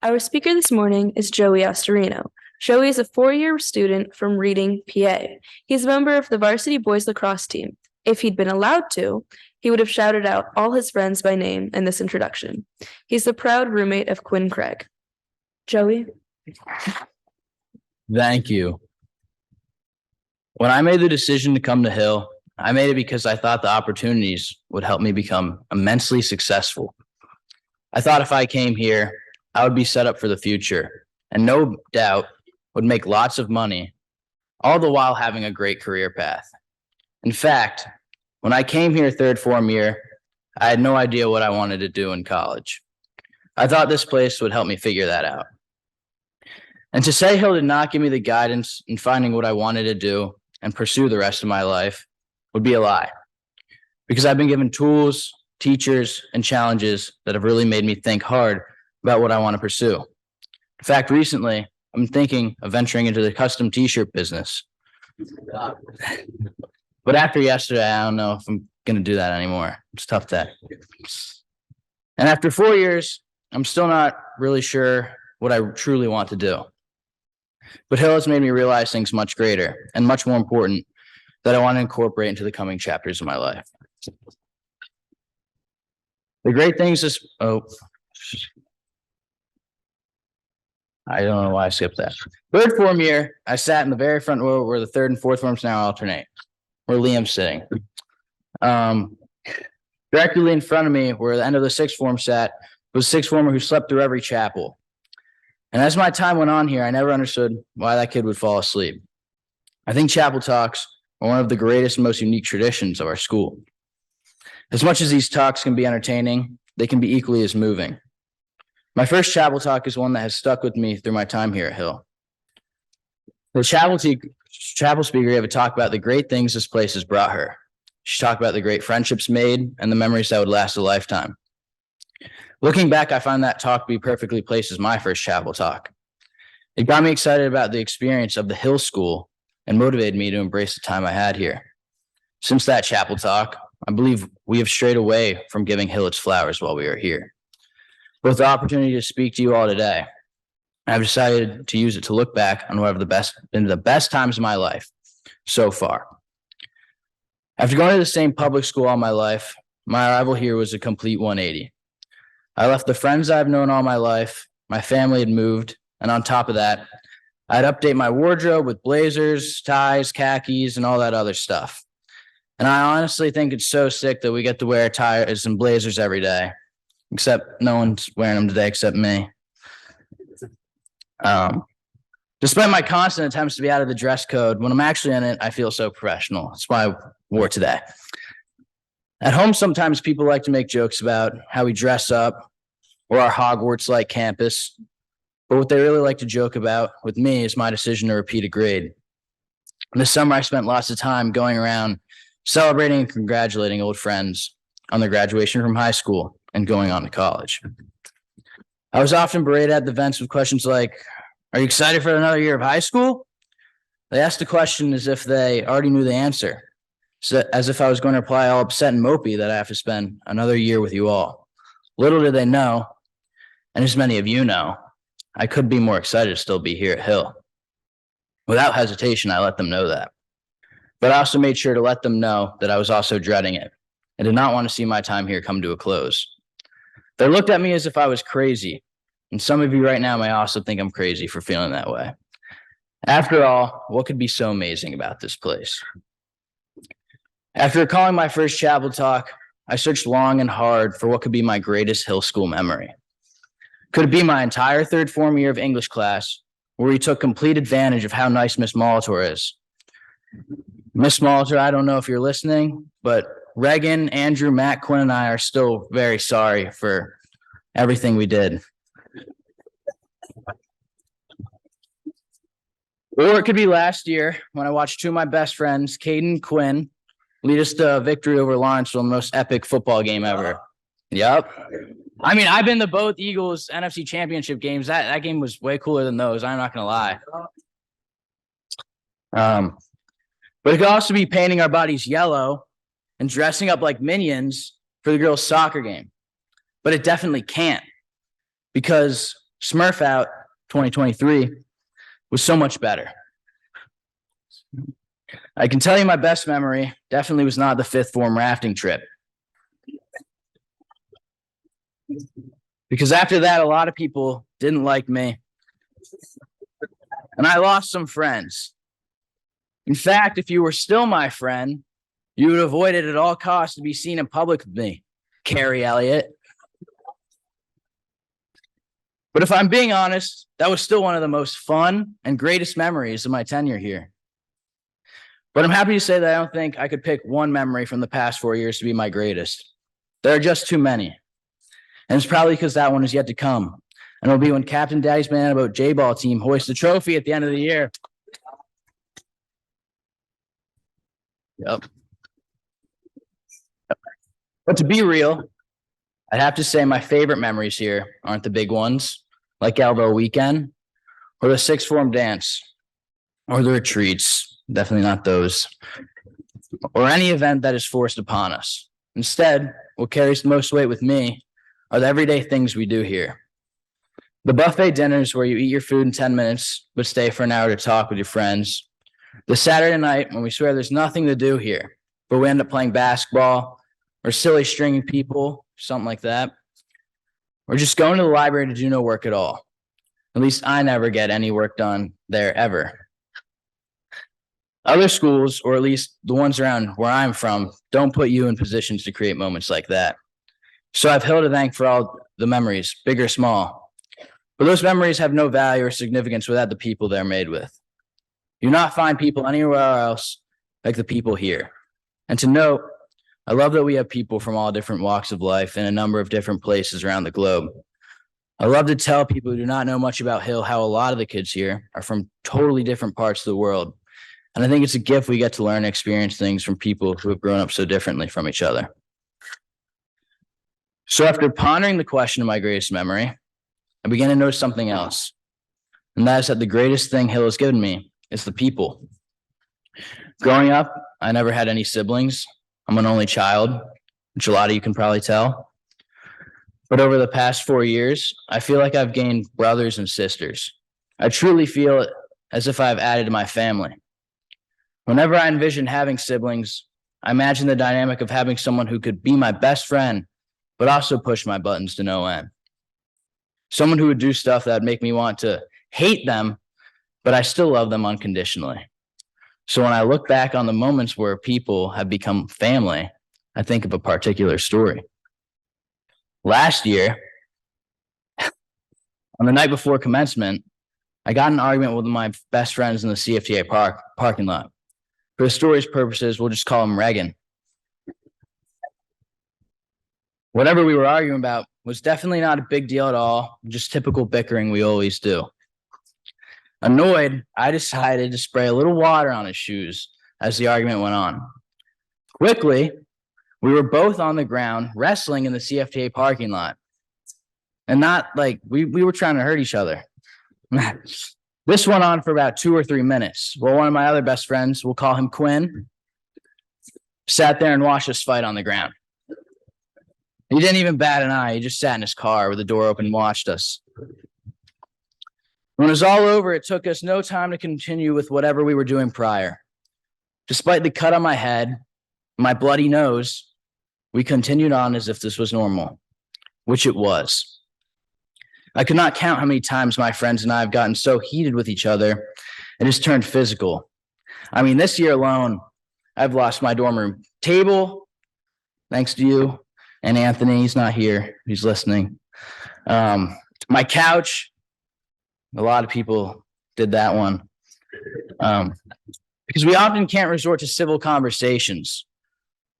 Our speaker this morning is Joey Asterino. Joey is a four-year student from Reading, PA. He's a member of the varsity boys lacrosse team. If he'd been allowed to, he would have shouted out all his friends by name in this introduction. He's the proud roommate of Quinn Craig. Joey? Thank you. When I made the decision to come to Hill, I made it because I thought the opportunities would help me become immensely successful. I thought if I came here, I would be set up for the future and no doubt would make lots of money, all the while having a great career path. In fact, when I came here third form year, I had no idea what I wanted to do in college. I thought this place would help me figure that out. And to say Hill did not give me the guidance in finding what I wanted to do and pursue the rest of my life would be a lie. Because I've been given tools, teachers, and challenges that have really made me think hard about what I want to pursue. In fact, recently, I'm thinking of venturing into the custom t-shirt business. But after yesterday, I don't know if I'm going to do that anymore. It's a tough day. And after 4 years, I'm still not really sure what I truly want to do. But Hill has made me realize things much greater and much more important that I want to incorporate into the coming chapters of my life. The great things is, I don't know why I skipped that. Third form year, I sat in the very front row where the third and fourth forms now alternate, where Liam's sitting. Directly in front of me, where the end of the sixth form sat, was a sixth former who slept through every chapel. And as my time went on here, I never understood why that kid would fall asleep. I think chapel talks are one of the greatest and most unique traditions of our school. As much as these talks can be entertaining, they can be equally as moving. My first chapel talk is one that has stuck with me through my time here at Hill. The chapel speaker gave a talk about the great things this place has brought her. She talked about the great friendships made and the memories that would last a lifetime. Looking back, I find that talk to be perfectly placed as my first chapel talk. It got me excited about the experience of the Hill School and motivated me to embrace the time I had here. Since that chapel talk, I believe we have strayed away from giving Hill its flowers while we are here. With the opportunity to speak to you all today, I've decided to use it to look back on what have been the best times of my life so far. After going to the same public school all my life, my arrival here was a complete 180. I left the friends I've known all my life, my family had moved, and on top of that, I'd update my wardrobe with blazers, ties, khakis, and all that other stuff. And I honestly think it's so sick that we get to wear ties and blazers every day, except no one's wearing them today except me. Despite my constant attempts to be out of the dress code, when I'm actually in it, I feel so professional. That's why I wore today. At home, sometimes people like to make jokes about how we dress up or our Hogwarts-like campus. But what they really like to joke about with me is my decision to repeat a grade. This summer, I spent lots of time going around celebrating and congratulating old friends on their graduation from high school and going on to college. I was often berated at the events with questions like, "Are you excited for another year of high school?" They asked the question as if they already knew the answer, so as if I was going to reply all upset and mopey that I have to spend another year with you all. Little did they know, and as many of you know, I could be more excited to still be here at Hill. Without hesitation, I let them know that. But I also made sure to let them know that I was also dreading it and did not want to see my time here come to a close. They looked at me as if I was crazy, and some of you right now may also think I'm crazy for feeling that way. After all, what could be so amazing about this place? After recalling my first chapel talk, I searched long and hard for what could be my greatest Hill School memory. Could it be my entire third form year of English class, where we took complete advantage of how nice Miss Molitor is? Miss Molitor, I don't know if you're listening, but Reagan, Andrew, Matt, Quinn, and I are still very sorry for everything we did. Or it could be last year when I watched two of my best friends, Caden and Quinn, lead us to a victory over Lawrenceville, the most epic football game ever. Yep. I mean, I've been to both Eagles NFC Championship games. That game was way cooler than those. I'm not going to lie. But it could also be painting our bodies yellow and dressing up like minions for the girls' soccer game. But it definitely can't, because Smurf Out 2023 was so much better. I can tell you my best memory definitely was not the fifth form rafting trip. Because after that, a lot of people didn't like me. And I lost some friends. In fact, if you were still my friend, you would avoid it at all costs to be seen in public with me, Carrie Elliott. But if I'm being honest, that was still one of the most fun and greatest memories of my tenure here. But I'm happy to say that I don't think I could pick one memory from the past 4 years to be my greatest. There are just too many. And it's probably because that one is yet to come. And it'll be when Captain Daddy's Banana Boat J-Ball team hoists the trophy at the end of the year. Yep. But to be real, I'd have to say my favorite memories here aren't the big ones, like Elbow Weekend, or the sixth form dance, or the retreats. Definitely not those. Or any event that is forced upon us. Instead, what carries the most weight with me are the everyday things we do here. The buffet dinners where you eat your food in 10 minutes, but stay for an hour to talk with your friends. The Saturday night when we swear there's nothing to do here, but we end up playing basketball or silly stringing people, something like that. Or just going to the library to do no work at all. At least I never get any work done there ever. Other schools, or at least the ones around where I'm from, don't put you in positions to create moments like that. So I've Hill to thank for all the memories, big or small. But those memories have no value or significance without the people they're made with. You do not find people anywhere else like the people here. And to note, I love that we have people from all different walks of life in a number of different places around the globe. I love to tell people who do not know much about Hill how a lot of the kids here are from totally different parts of the world. And I think it's a gift we get to learn and experience things from people who have grown up so differently from each other. So after pondering the question of my greatest memory, I began to notice something else. And that is that the greatest thing Hill has given me is the people. Growing up, I never had any siblings. I'm an only child, which a lot of you can probably tell. But over the past 4 years, I feel like I've gained brothers and sisters. I truly feel as if I've added to my family. Whenever I envision having siblings, I imagine the dynamic of having someone who could be my best friend, but also push my buttons to no end. Someone who would do stuff that would make me want to hate them, but I still love them unconditionally. So when I look back on the moments where people have become family, I think of a particular story. Last year, on the night before commencement, I got in an argument with my best friends in the CFTA parking lot. For the story's purposes, we'll just call him Reagan. Whatever we were arguing about was definitely not a big deal at all, just typical bickering we always do. Annoyed, I decided to spray a little water on his shoes as the argument went on. Quickly, we were both on the ground wrestling in the CFTA parking lot. And not like we were trying to hurt each other. This went on for about 2 or 3 minutes. Well, one of my other best friends, we'll call him Quinn, sat there and watched us fight on the ground. He didn't even bat an eye. He just sat in his car with the door open and watched us. When it was all over, it took us no time to continue with whatever we were doing prior. Despite the cut on my head, my bloody nose, we continued on as if this was normal, which it was. I could not count how many times my friends and I have gotten so heated with each other, it has turned physical. I mean, this year alone, I've lost my dorm room table, thanks to you, and Anthony, he's not here, he's listening. My couch, a lot of people did that one. Because we often can't resort to civil conversations.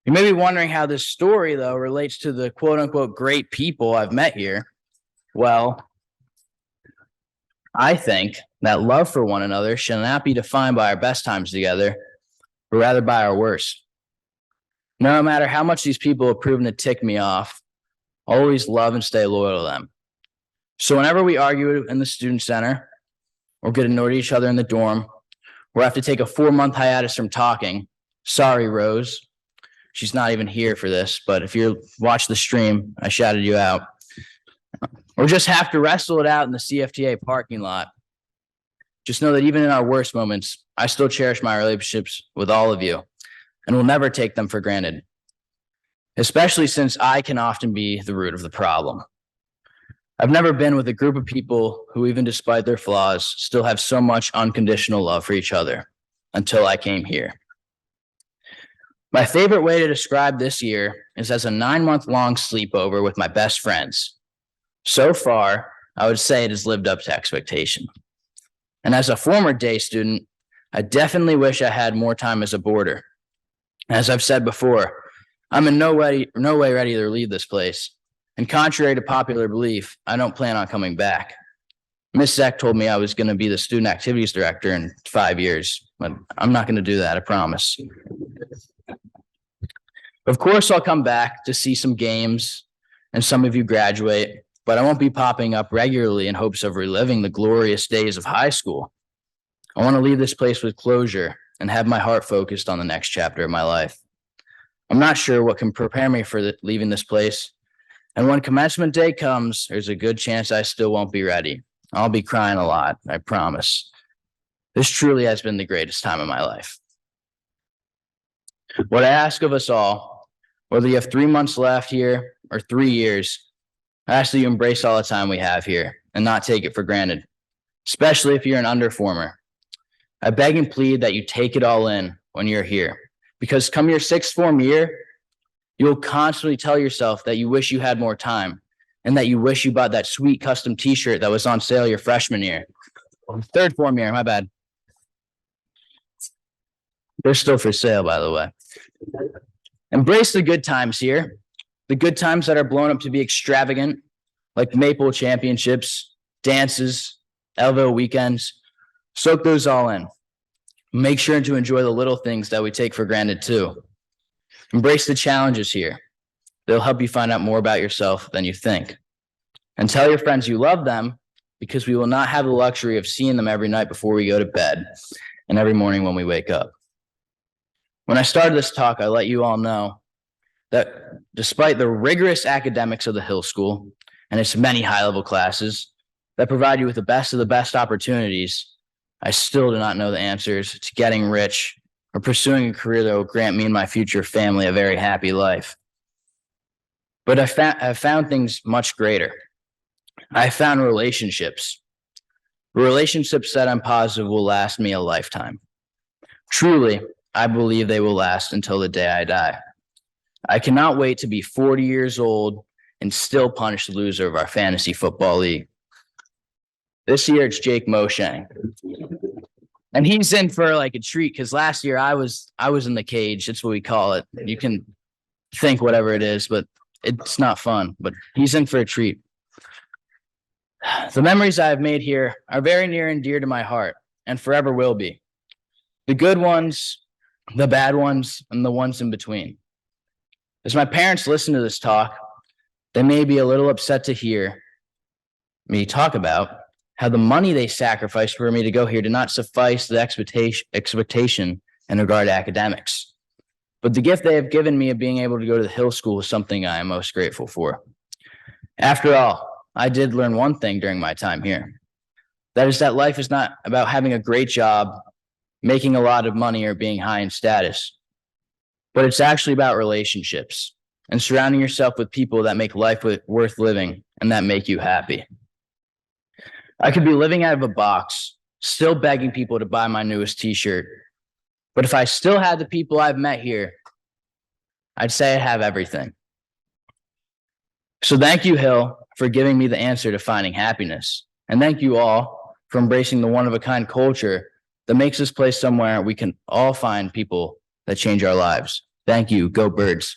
You may be wondering how this story, though, relates to the quote unquote great people I've met here. Well, I think that love for one another should not be defined by our best times together, but rather by our worst. No matter how much these people have proven to tick me off, I'll always love and stay loyal to them. So whenever we argue in the student center or get annoyed at each other in the dorm, or have to take a 4-month hiatus from talking, sorry, Rose. She's not even here for this, but if you watch the stream, I shouted you out. or just have to wrestle it out in the CFTA parking lot. Just know that even in our worst moments, I still cherish my relationships with all of you and will never take them for granted, especially since I can often be the root of the problem. I've never been with a group of people who, even despite their flaws, still have so much unconditional love for each other until I came here. My favorite way to describe this year is as a 9-month-long sleepover with my best friends. So far, I would say it has lived up to expectation. And as a former day student, I definitely wish I had more time as a boarder. As I've said before, I'm in no way ready to leave this place. And contrary to popular belief, I don't plan on coming back. Miss Zek told me I was going to be the student activities director in 5 years, but I'm not going to do that, I promise. Of course, I'll come back to see some games and some of you graduate, but I won't be popping up regularly in hopes of reliving the glorious days of high school. I want to leave this place with closure and have my heart focused on the next chapter of my life. I'm not sure what can prepare me for leaving this place. And when commencement day comes, there's a good chance I still won't be ready. I'll be crying a lot, I promise. This truly has been the greatest time of my life. What I ask of us all, whether you have 3 months left here or 3 years, I ask that you embrace all the time we have here and not take it for granted, especially if you're an underformer. I beg and plead that you take it all in when you're here, because come your 6th form year, you'll constantly tell yourself that you wish you had more time and that you wish you bought that sweet custom t-shirt that was on sale your freshman year. 3rd form year, my bad. They're still for sale, by the way. Embrace the good times here, the good times that are blown up to be extravagant, like Maple championships, dances, Elvo weekends. Soak those all in. Make sure to enjoy the little things that we take for granted too. Embrace the challenges here. They'll help you find out more about yourself than you think. And tell your friends you love them, because we will not have the luxury of seeing them every night before we go to bed and every morning when we wake up. When I started this talk, I let you all know that despite the rigorous academics of the Hill School and its many high-level classes that provide you with the best opportunities, I still do not know the answers to getting rich or pursuing a career that will grant me and my future family a very happy life. But I found things much greater. I found relationships that I'm positive will last me a lifetime. Truly, I believe they will last until the day I die. I cannot wait to be 40 years old and still punish the loser of our fantasy football league. This year it's Jake Moshang. And he's in for like a treat, because last year I was in the cage. That's what we call it. You can think whatever it is, but it's not fun. But he's in for a treat. The memories I have made here are very near and dear to my heart and forever will be. The good ones, the bad ones, and the ones in between. As my parents listen to this talk, they may be a little upset to hear me talk about how the money they sacrificed for me to go here did not suffice the expectation in regard to academics. But the gift they have given me of being able to go to the Hill School is something I am most grateful for. After all, I did learn one thing during my time here. That is that life is not about having a great job, making a lot of money, or being high in status. But it's actually about relationships and surrounding yourself with people that make life worth living and that make you happy. I could be living out of a box, still begging people to buy my newest t-shirt. But if I still had the people I've met here, I'd say I have everything. So thank you, Hill, for giving me the answer to finding happiness. And thank you all for embracing the one-of-a-kind culture that makes this place somewhere we can all find people that change our lives. Thank you. Go Birds.